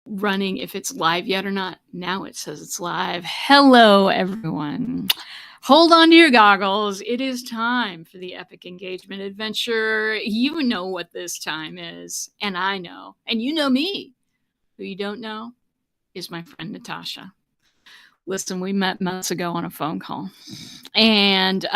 running if it's live yet or not. Now it says it's live. Hello, everyone. Hold on to your goggles. It is time for the Epic Engagement Adventure. You know what this time is, and I know, and you know me. Who you don't know is my friend Natasha. Listen, we met months ago on a phone call, and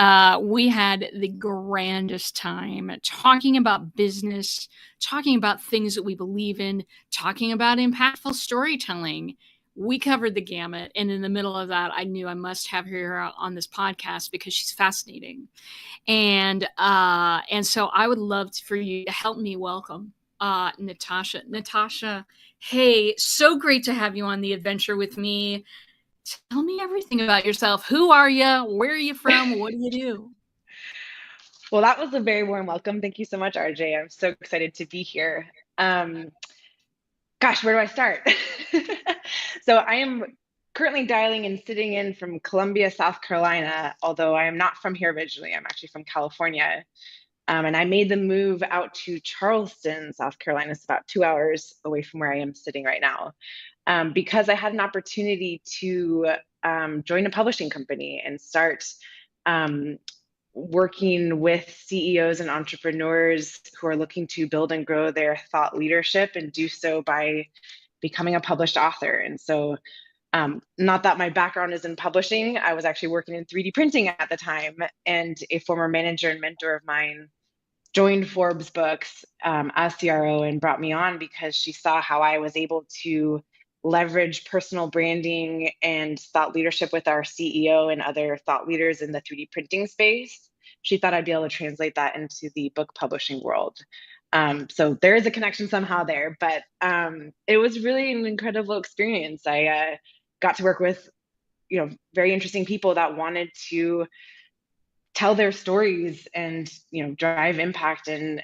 we had the grandest time talking about business, talking about things that we believe in, talking about impactful storytelling. We covered the gamut, and in the middle of that, I knew I must have her on this podcast because she's fascinating, and so I would love for you to help me welcome Natasha. Natasha, hey, so great to have you on the adventure with me. Tell me everything about yourself. Who are you? Where are you from? What do you do? Well, that was a very warm welcome. Thank you so much, RJ. I'm so excited to be here. Gosh, where do I start? So I am currently dialing and sitting in from Columbia, South Carolina, although I am not from here originally. I'm actually from California. And I made the move out to Charleston, South Carolina. It's about 2 hours away from where I am sitting right now, because I had an opportunity to join a publishing company and start working with CEOs and entrepreneurs who are looking to build and grow their thought leadership and do so by becoming a published author. And so, not that my background is in publishing, I was actually working in 3D printing at the time, and a former manager and mentor of mine joined Forbes Books as CRO and brought me on because she saw how I was able to leverage personal branding and thought leadership with our CEO and other thought leaders in the 3D printing space. She thought I'd be able to translate that into the book publishing world. So there is a connection somehow there, but it was really an incredible experience. I got to work with, very interesting people that wanted to tell their stories and, drive impact and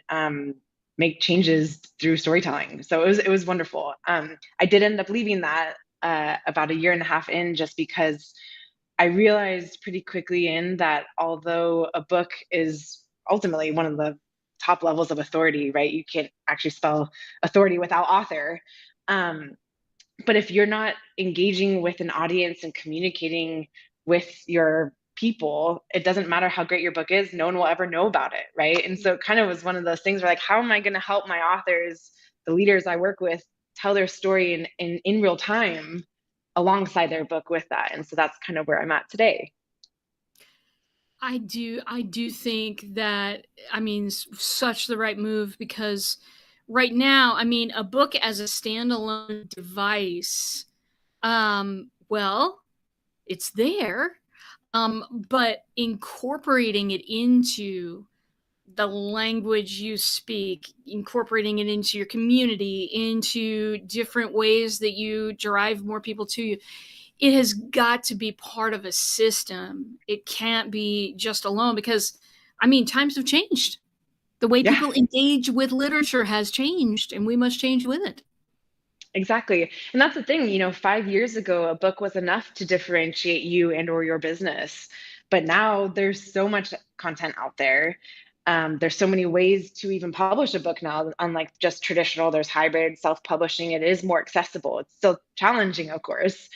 make changes through storytelling. So it was wonderful. I did end up leaving that about a year and a half in, just because I realized pretty quickly in that although a book is ultimately one of the top levels of authority, right? You can't actually spell authority without author. But if you're not engaging with an audience and communicating with your people, it doesn't matter how great your book is, no one will ever know about it, right? And so it kind of was one of those things where, like, how am I going to help my authors, the leaders I work with, tell their story in real time alongside their book with that? And so that's kind of where I'm at today. I do think that, such the right move, because right now, a book as a standalone device, well, it's there, but incorporating it into the language you speak, incorporating it into your community, into different ways that you drive more people to you, it has got to be part of a system. It can't be just alone, because times have changed. The way people engage with literature has changed, and we must change with it. Exactly. And that's the thing, 5 years ago, a book was enough to differentiate you and or your business. But now there's so much content out there. There's so many ways to even publish a book now, unlike just traditional. There's hybrid self-publishing. It is more accessible. It's still challenging, of course.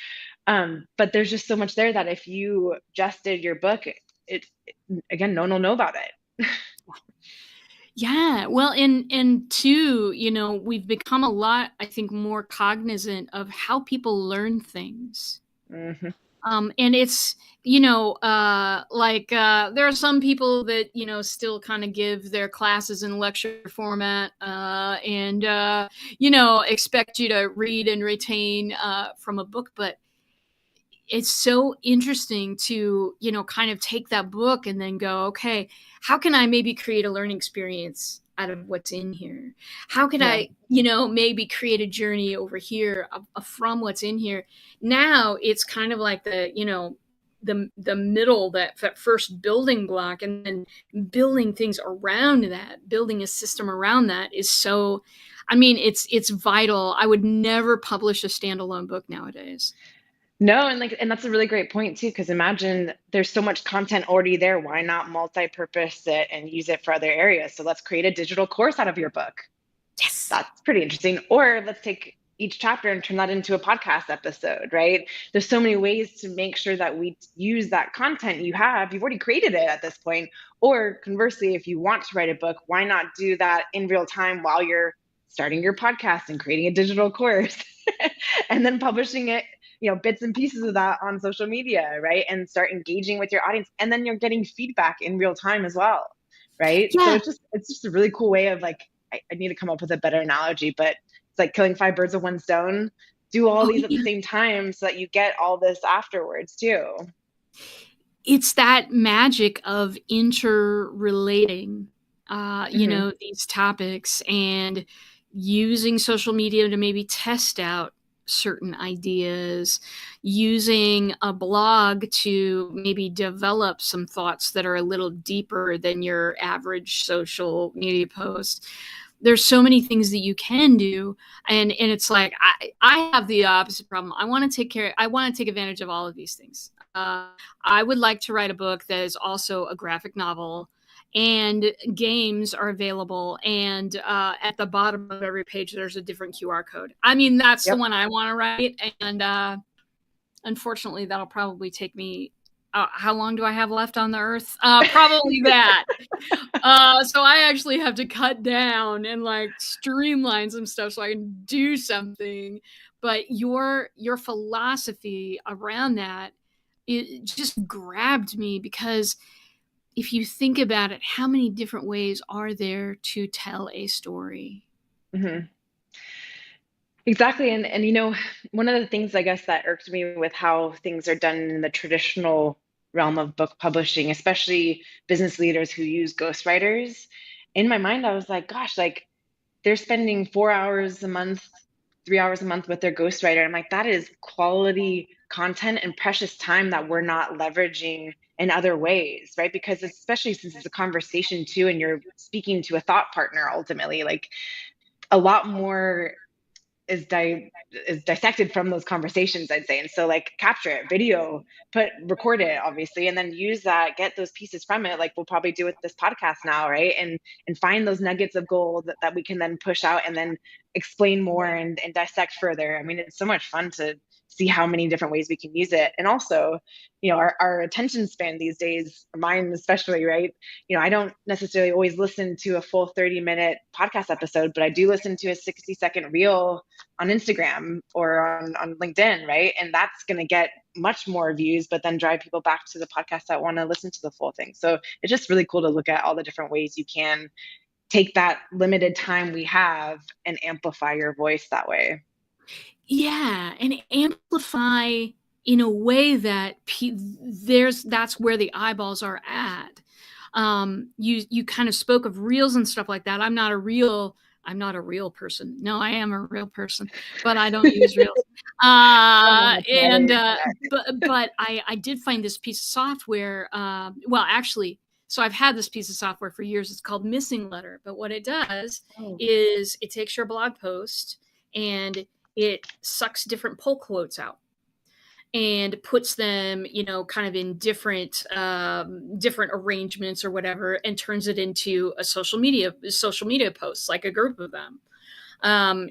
But there's just so much there that if you just did your book, again, no one will know about it. Yeah, well, and two, we've become a lot, I think, more cognizant of how people learn things. Mm-hmm. And it's, there are some people that, still kind of give their classes in lecture format, and expect you to read and retain from a book. But it's so interesting to, kind of take that book and then go, okay, how can I maybe create a learning experience out of what's in here? How can I, maybe create a journey over here from what's in here? Now it's kind of like the middle, that first building block, and then building things around that, building a system around that is so, it's vital. I would never publish a standalone book nowadays. No, and that's a really great point too, because imagine there's so much content already there. Why not multi-purpose it and use it for other areas? So let's create a digital course out of your book. Yes. That's pretty interesting. Or let's take each chapter and turn that into a podcast episode, right? There's so many ways to make sure that we use that content you've already created it at this point. Or conversely, if you want to write a book, why not do that in real time while you're starting your podcast and creating a digital course and then publishing it, bits and pieces of that on social media, right? And start engaging with your audience. And then you're getting feedback in real time as well, right? Yeah. So it's just a really cool way of like, I need to come up with a better analogy, but it's like killing 5 birds with one stone. Do all these at the same time so that you get all this afterwards too. It's that magic of interrelating, these topics and using social media to maybe test out certain ideas, using a blog to maybe develop some thoughts that are a little deeper than your average social media post. There's so many things that you can do. And it's like, I have the opposite problem. I want to take advantage of all of these things. I would like to write a book that is also a graphic novel, and games are available. And at the bottom of every page, there's a different QR code. I mean, that's the one I want to write. And unfortunately, that'll probably take me, how long do I have left on the earth? Probably that. So I actually have to cut down and like streamline some stuff so I can do something. But your philosophy around that, it just grabbed me, because if you think about it, how many different ways are there to tell a story? Mm-hmm. Exactly. And one of the things I guess that irked me with how things are done in the traditional realm of book publishing, especially business leaders who use ghostwriters, in my mind, I was like, gosh, like they're spending 4 hours a month, 3 hours a month with their ghostwriter. I'm like, that is quality content and precious time that we're not leveraging in other ways, right? Because especially since it's a conversation too, and you're speaking to a thought partner ultimately, like a lot more is dissected from those conversations, I'd say. And so like capture it, record it, obviously, and then use that, get those pieces from it, like we'll probably do with this podcast now, right? And find those nuggets of gold that we can then push out and then explain more and dissect further. I mean, it's so much fun to see how many different ways we can use it. And also, our attention span these days, mine especially, right? I don't necessarily always listen to a full 30-minute podcast episode, but I do listen to a 60-second reel on Instagram or on LinkedIn, right? And that's going to get much more views, but then drive people back to the podcast that want to listen to the full thing. So it's just really cool to look at all the different ways you can take that limited time we have and amplify your voice that way. Yeah, and amplify in a way that that's where the eyeballs are at. You kind of spoke of reels and stuff like that. I'm not a real person. No, I am a real person, but I don't use reels. But I did find this piece of software. So I've had this piece of software for years. It's called Missing Letter. But what it does is it takes your blog post and it sucks different pull quotes out and puts them, kind of in different arrangements or whatever, and turns it into a social media posts, like a group of them.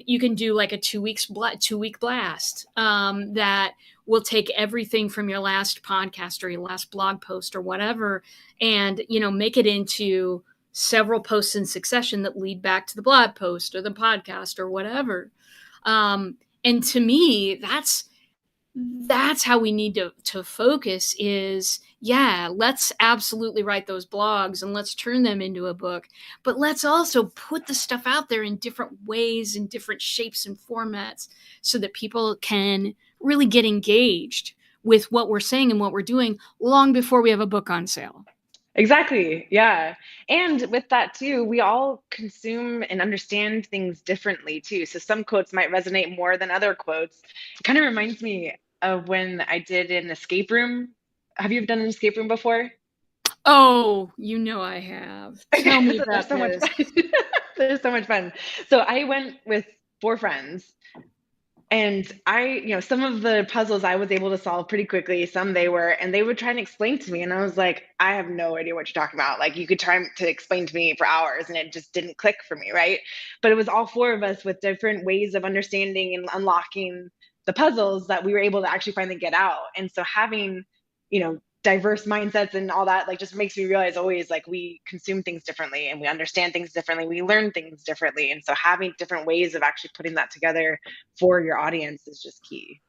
You can do like a 2-week blast that will take everything from your last podcast or your last blog post or whatever, and make it into several posts in succession that lead back to the blog post or the podcast or whatever. And to me, that's how we need to focus is, let's absolutely write those blogs and let's turn them into a book, but let's also put the stuff out there in different ways, in different shapes and formats, so that people can really get engaged with what we're saying and what we're doing long before we have a book on sale. Exactly. Yeah. And with that too, we all consume and understand things differently too. So some quotes might resonate more than other quotes. It kind of reminds me of when I did an escape room. Have you done an escape room before? Oh, I have. Tell me about this. There's so much fun. So I went with 4 friends. And some of the puzzles I was able to solve pretty quickly, some they were, and they would try and explain to me. And I was like, I have no idea what you're talking about. Like, you could try to explain to me for hours and it just didn't click for me, right? But it was all four of us with different ways of understanding and unlocking the puzzles that we were able to actually finally get out. And so having, diverse mindsets and all that, like, just makes me realize always, like, we consume things differently and we understand things differently, we learn things differently, and so having different ways of actually putting that together for your audience is just key.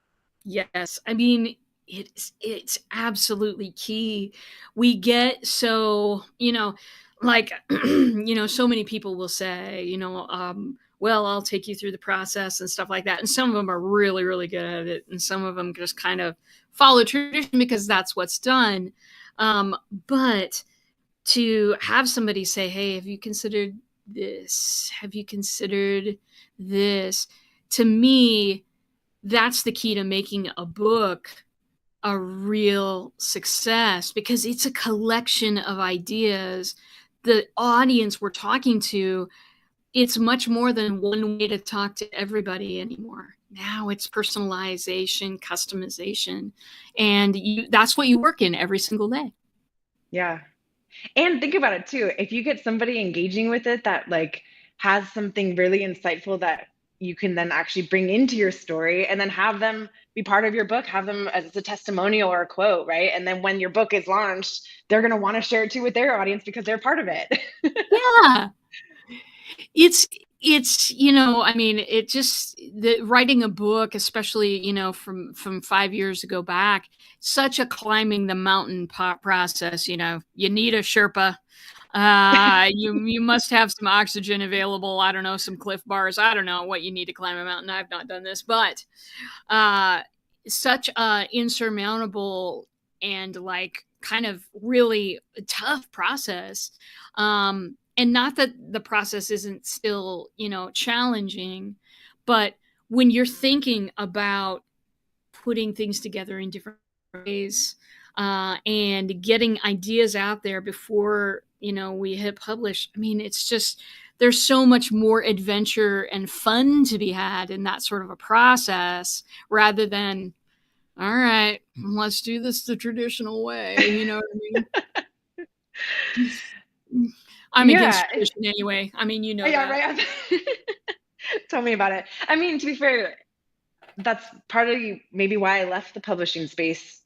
Yes, I mean, it's absolutely key. We get so, like, so many people will say, well, I'll take you through the process and stuff like that. And some of them are really, really good at it. And some of them just kind of follow tradition because that's what's done. Um, but to have somebody say, hey, have you considered this? Have you considered this? To me, that's the key to making a book a real success, because it's a collection of ideas. The audience we're talking to, it's much more than one way to talk to everybody anymore. Now it's personalization, customization, and that's what you work in every single day. Yeah. And think about it too. If you get somebody engaging with it that like has something really insightful that you can then actually bring into your story and then have them be part of your book, have them as a testimonial or a quote, right? And then when your book is launched, they're going to want to share it too with their audience because they're part of it. Yeah. It's I mean, it just, the writing a book, especially, from 5 years ago back, such a climbing the mountain process. You need a Sherpa. You must have some oxygen available. I don't know, some Cliff Bars. I don't know what you need to climb a mountain. I've not done this, but uh, such a insurmountable and, like, kind of really tough process. And not that the process isn't still, challenging, but when you're thinking about putting things together in different ways, and getting ideas out there before, we hit publish, I mean, it's just, there's so much more adventure and fun to be had in that sort of a process, rather than, all right, let's do this the traditional way. You know what I mean? I'm Yeah. against tradition anyway. I mean, Yeah, that. right. Tell me about it. I mean, to be fair, that's partly maybe why I left the publishing space.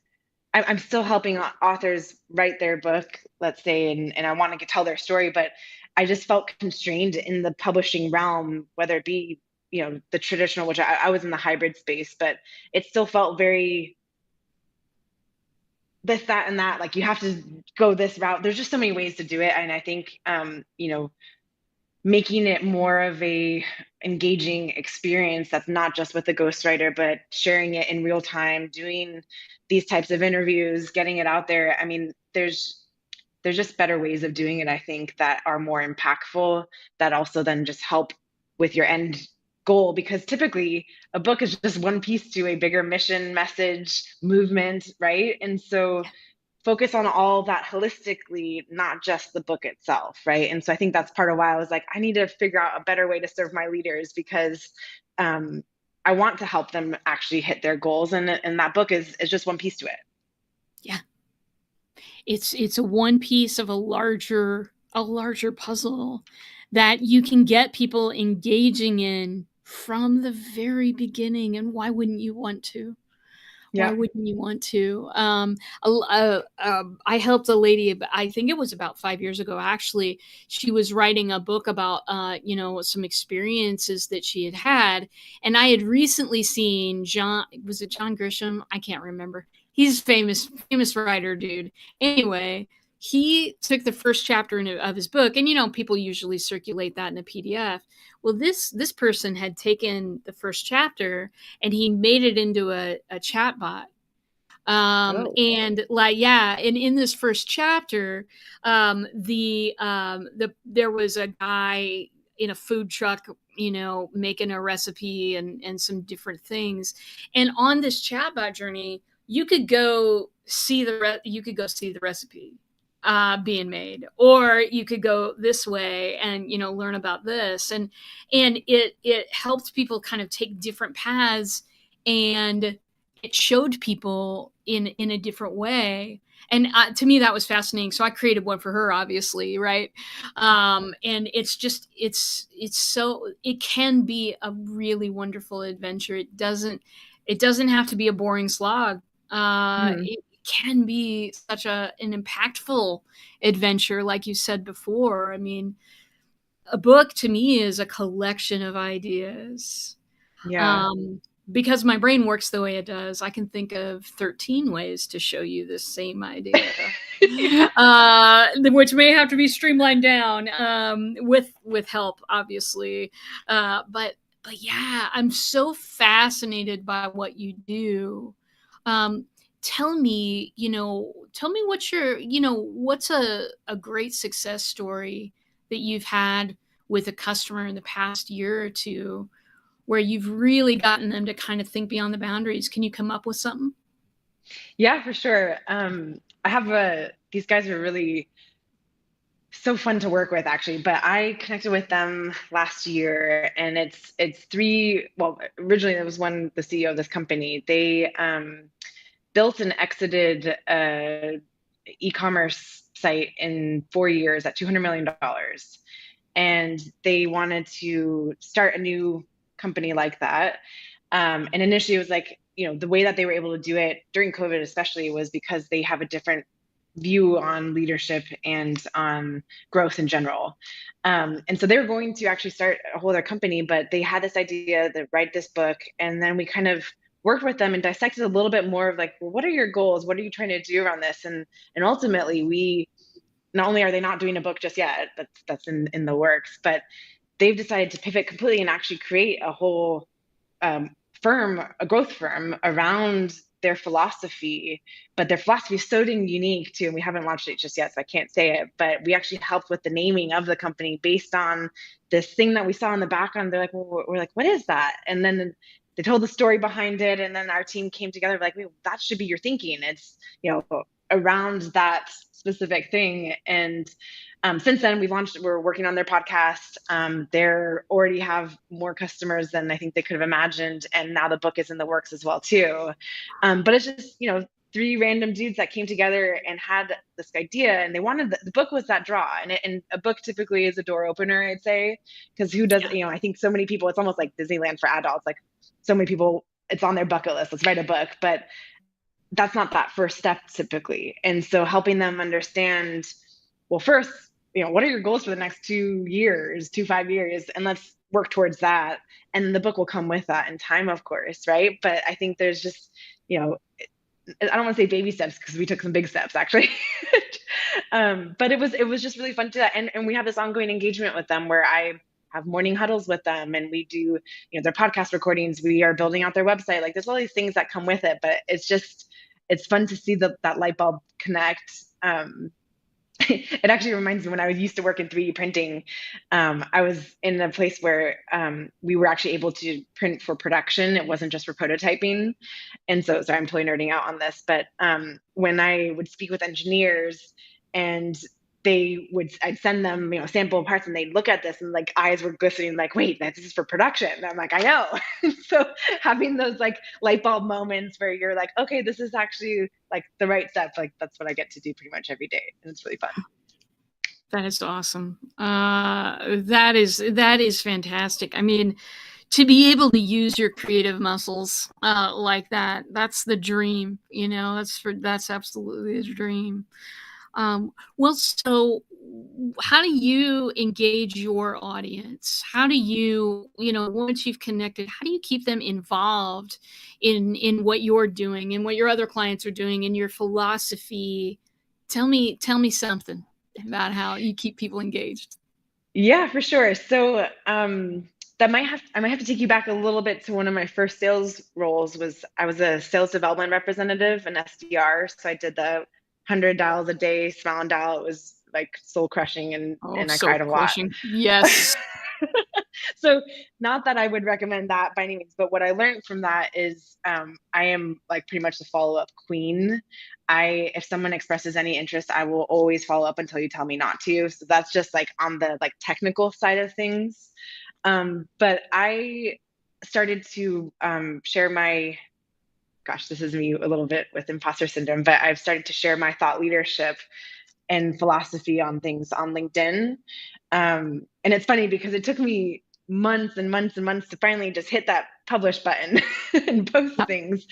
I'm still helping authors write their book, let's say, and I want to tell their story, but I just felt constrained in the publishing realm, whether it be, the traditional, which I was in the hybrid space, but it still felt very this, that, and that. Like, you have to go this route. There's just so many ways to do it. And I think, making it more of a engaging experience that's not just with the ghostwriter, but sharing it in real time, doing these types of interviews, getting it out there. I mean, there's just better ways of doing it, I think, that are more impactful, that also then just help with your end goal, because typically a book is just one piece to a bigger mission, message, movement, right? And so focus on all that holistically, not just the book itself, right? And so I think that's part of why I was like, I need to figure out a better way to serve my leaders, because I want to help them actually hit their goals, and that book is just one piece to it. Yeah. It's a one piece of a larger puzzle that you can get people engaging in from the very beginning. And why wouldn't you want to? Why Yeah. wouldn't you want to? I helped a lady, I think it was about 5 years ago, actually. She was writing a book about, some experiences that she had had. And I had recently seen was it John Grisham? I can't remember. He's famous writer, dude. Anyway, he took the first chapter of his book, and, people usually circulate that in a PDF. Well, this person had taken the first chapter and he made it into a chat bot. Oh. And, like, yeah, and in this first chapter, there was a guy in a food truck, making a recipe and some different things. And on this chatbot journey, you could go see the recipe. being made, or you could go this way and learn about this, and it helped people kind of take different paths, and it showed people in a different way. And to me that was fascinating, so I created one for her, obviously, right? And it can be a really wonderful adventure. It doesn't have to be a boring slog. It can be such an impactful adventure, like you said before. I mean, a book to me is a collection of ideas. Yeah. Because my brain works the way it does, I can think of 13 ways to show you the same idea, which may have to be streamlined down with help, obviously. But yeah, I'm so fascinated by what you do. Um, tell me what's a great success story that you've had with a customer in the past year or two, where you've really gotten them to kind of think beyond the boundaries. Can you come up with something? Yeah, for sure. I have these guys are really so fun to work with, actually. But I connected with them last year, and it's three. Well, originally it was the CEO of this company. They built and exited e-commerce site in 4 years at $200 million, and they wanted to start a new company like that. And initially, it was like, the way that they were able to do it during COVID, especially, was because they have a different view on leadership and on growth in general. And so they were going to actually start a whole other company, but they had this idea to write this book. And then we kind of worked with them and dissected a little bit more of like, well, what are your goals? What are you trying to do around this? And ultimately, we not only are they not doing a book just yet, that's in the works, but they've decided to pivot completely and actually create a whole a growth firm around their philosophy. But their philosophy is so unique too, and we haven't launched it just yet, so I can't say it. But we actually helped with the naming of the company based on this thing that we saw in the background. They're like, well, we're like, what is that? And then they told the story behind it, and then our team came together like, wait, that should be your thinking. It's around that specific thing. And since then, we're working on their podcast. They already have more customers than I think they could have imagined. And now the book is in the works as well, too. But it's just, three random dudes that came together and had this idea, and they wanted the book was that draw. And a book typically is a door opener, I'd say, because who does, I think so many people, it's almost like Disneyland for adults. Like so many people, it's on their bucket list. Let's write a book. But that's not that first step typically. And so helping them understand, well, first, what are your goals for the next 2 years, 5 years, and let's work towards that. And the book will come with that in time, of course, right? But I think there's just, I don't want to say baby steps because we took some big steps actually. But it was just really fun to do that. And we have this ongoing engagement with them where I have morning huddles with them, and we do, their podcast recordings. We are building out their website. Like there's all these things that come with it, but it's fun to see that light bulb connect. It actually reminds me when I was used to work in 3D printing. I was in a place where we were actually able to print for production. It wasn't just for prototyping. And so, sorry, I'm totally nerding out on this, but when I would speak with engineers and I'd send them, sample parts, and they'd look at this and like eyes were glistening, like, wait, this is for production. And I'm like, I know. So having those like light bulb moments where you're like, okay, this is actually like the right step. Like that's what I get to do pretty much every day. And it's really fun. That is awesome. That is fantastic. I mean, to be able to use your creative muscles like that's the dream. That's absolutely the dream. Well, so how do you engage your audience? How do you, once you've connected, how do you keep them involved in what you're doing and what your other clients are doing and your philosophy? Tell me something about how you keep people engaged. Yeah, for sure. So I might have to take you back a little bit to one of my first sales roles. I was a sales development representative, an SDR. So I did the 100 dials a day, smile and dial. It was like soul crushing, and I So cried a lot. crushing. Yes. So not that I would recommend that by any means, but what I learned from that is I am like pretty much the follow-up queen. If someone expresses any interest, I will always follow up until you tell me not to. So that's just like on the like technical side of things. But I started to share my, gosh, this is me a little bit with imposter syndrome, but I've started to share my thought leadership and philosophy on things on LinkedIn. And it's funny because it took me months and months and months to finally just hit that publish button and post Yep. things.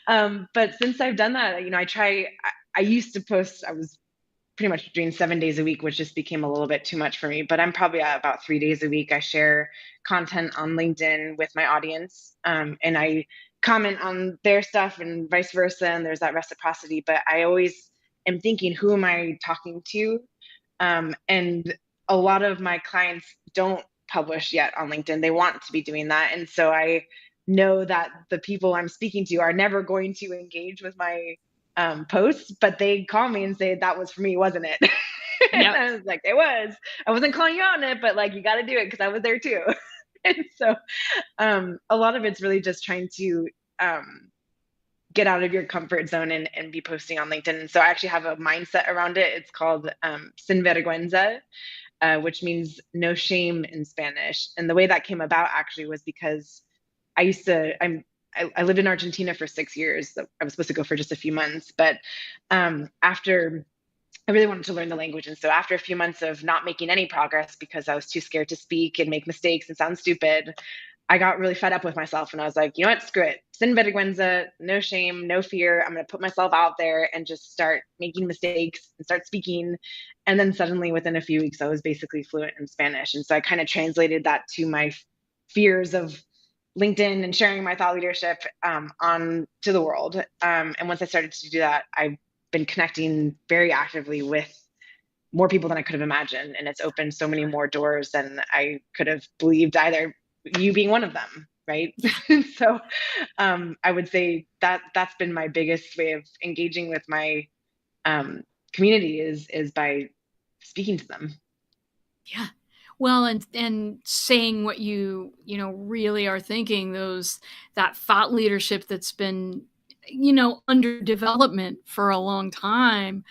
But since I've done that, I used to post, I was pretty much doing 7 days a week, which just became a little bit too much for me. But I'm probably at about 3 days a week. I share content on LinkedIn with my audience, and I comment on their stuff and vice versa. And there's that reciprocity. But I always am thinking, who am I talking to? And a lot of my clients don't publish yet on LinkedIn. They want to be doing that. And so I know that the people I'm speaking to are never going to engage with my posts, but they call me and say, that was for me, wasn't it? And Yep. I was like, it was. I wasn't calling you on it, but like, you got to do it because I was there too. And so a lot of it's really just trying to get out of your comfort zone and be posting on LinkedIn. And so I actually have a mindset around it. It's called sin vergüenza, which means no shame in Spanish. And the way that came about actually was because I lived in Argentina for 6 years. I was supposed to go for just a few months, but after I really wanted to learn the language. And so after a few months of not making any progress because I was too scared to speak and make mistakes and sound stupid, I got really fed up with myself. And I was like, you know what, screw it. Sin vergüenza, no shame, no fear. I'm going to put myself out there and just start making mistakes and start speaking. And then suddenly within a few weeks, I was basically fluent in Spanish. And so I kind of translated that to my fears of LinkedIn and sharing my thought leadership on to the world. And once I started to do that, I've been connecting very actively with more people than I could have imagined. And it's opened so many more doors than I could have believed, either you being one of them, right? So I would say that that's been my biggest way of engaging with my community is by speaking to them. Yeah. Well, and saying what you know really are thinking, that thought leadership that's been under development for a long time.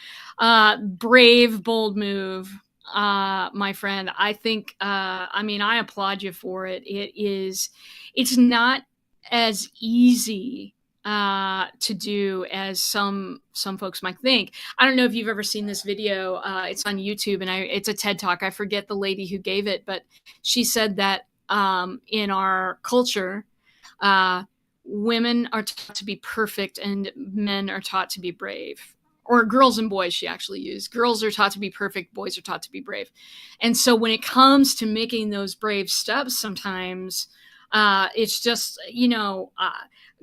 Brave, bold move, my friend. I think I mean, I applaud you for it. It's not as easy to do as some folks might think. I don't know if you've ever seen this video. It's on YouTube, and it's a TED Talk. I forget the lady who gave it, but she said that in our culture, women are taught to be perfect and men are taught to be brave. Or girls and boys, she actually used. Girls are taught to be perfect, boys are taught to be brave. And so when it comes to making those brave steps, sometimes it's just,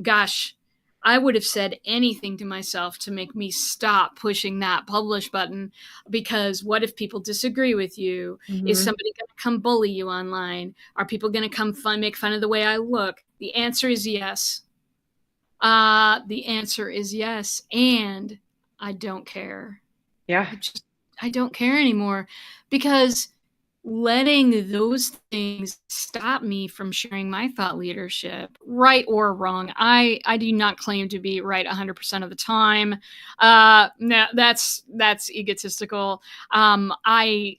gosh, I would have said anything to myself to make me stop pushing that publish button, because what if people disagree with you? Is Mm-hmm. somebody going to come bully you online? Are people going to come make fun of the way I look? The answer is yes. The answer is yes. And I don't care. Yeah. I don't care anymore, because letting those things stop me from sharing my thought leadership, right or wrong. I do not claim to be right 100% of the time. No, that's egotistical. I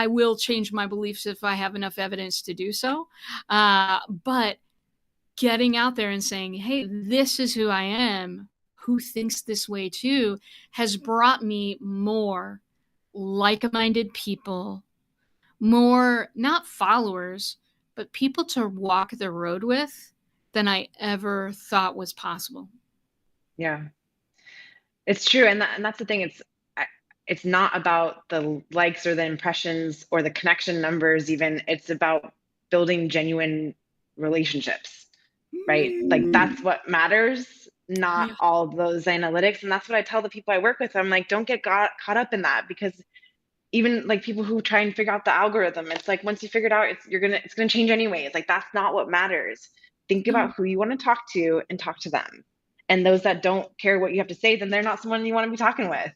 will change my beliefs if I have enough evidence to do so. But getting out there and saying, hey, this is who I am, who thinks this way too, has brought me more like-minded people, more, not followers, but people to walk the road with than I ever thought was possible. Yeah. It's true. And that's the thing. It's not about the likes or the impressions or the connection numbers even. It's about building genuine relationships, right? Like that's what matters, not Yeah. all those analytics. And that's what I tell the people I work with. I'm like, don't get caught up in that, because even like people who try and figure out the algorithm, it's like once you figure it out, it's gonna change anyway. It's like that's not what matters. Think No, about who you want to talk to and talk to them. And those that don't care what you have to say, then they're not someone you want to be talking with.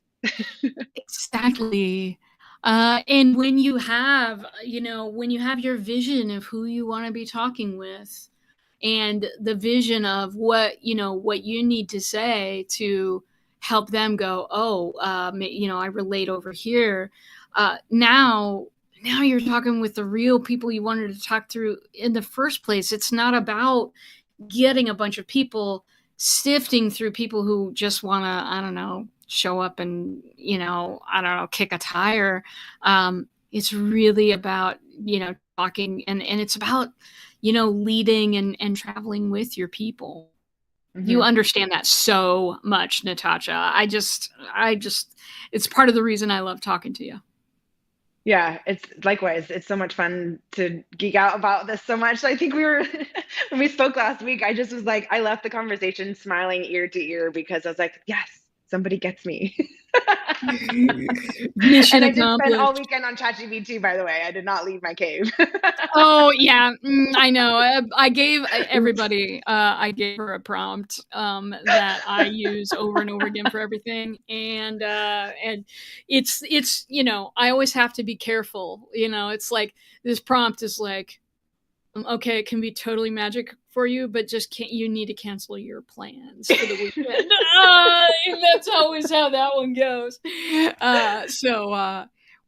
exactly. And when you have, when you have your vision of who you want to be talking with, and the vision of what you need to say to help them go, oh, I relate over here. Now you're talking with the real people you wanted to talk through in the first place. It's not about getting a bunch of people, sifting through people who just want to, I don't know, show up and, I don't know, kick a tire. It's really about, talking, and it's about, leading and traveling with your people. You understand that so much, Natasha. I just, it's part of the reason I love talking to you. Yeah, it's likewise. It's so much fun to geek out about this so much. I think when we spoke last week, I just was like, I left the conversation smiling ear to ear because I was like, yes, somebody gets me. Mission And I did spend all accomplished. weekend on ChatGPT, by the way. I did not leave my cave. Oh yeah, I know. I gave everybody. I gave her a prompt that I use over and over again for everything, and it's I always have to be careful. It's like this prompt is like, okay, it can be totally magic for you, but just can't. You need to cancel your plans for the weekend. That's always how that one goes.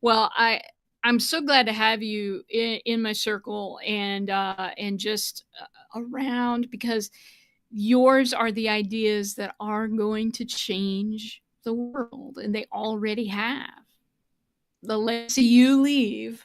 Well, I'm so glad to have you in my circle and just around, because yours are the ideas that are going to change the world, and they already have. The legacy you leave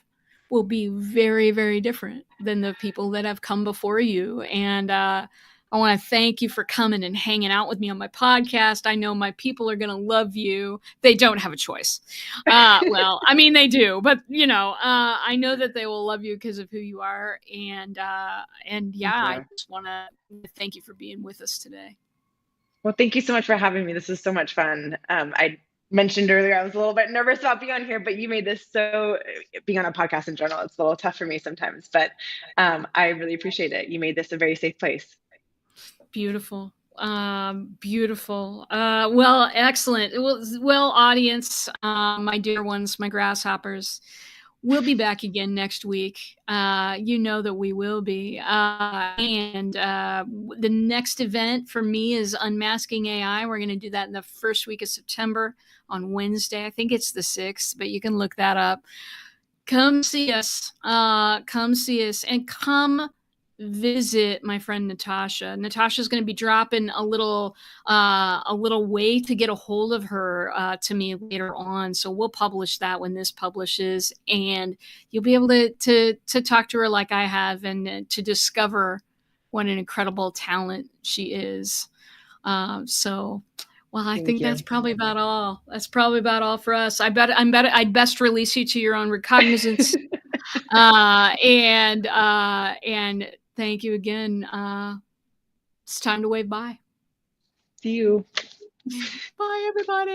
will be very, very different than the people that have come before you. And I want to thank you for coming and hanging out with me on my podcast. I know my people are going to love you. They don't have a choice. Well, I mean, they do, but I know that they will love you because of who you are. And yeah, I just want to thank you for being with us today. Well, thank you so much for having me. This was so much fun. I mentioned earlier I was a little bit nervous about being on here, but you made this being on a podcast in general, it's a little tough for me sometimes, but I really appreciate it. You made this a very safe place. Beautiful. Beautiful. Well, excellent. Well, audience, my dear ones, my grasshoppers, we'll be back again next week. You know that we will be. And the next event for me is Unmasking AI. We're going to do that in the first week of September on Wednesday. I think it's the 6th, but you can look that up. Come see us. Come see us, and come visit my friend Natasha. Natasha's going to be dropping a little way to get a hold of her to me later on. So we'll publish that when this publishes, and you'll be able to talk to her like I have, and to discover what an incredible talent she is. Well, I think that's probably about all. That's probably about all for us. I'd best release you to your own recognizance. And thank you again. It's time to wave bye. See you. Bye, everybody.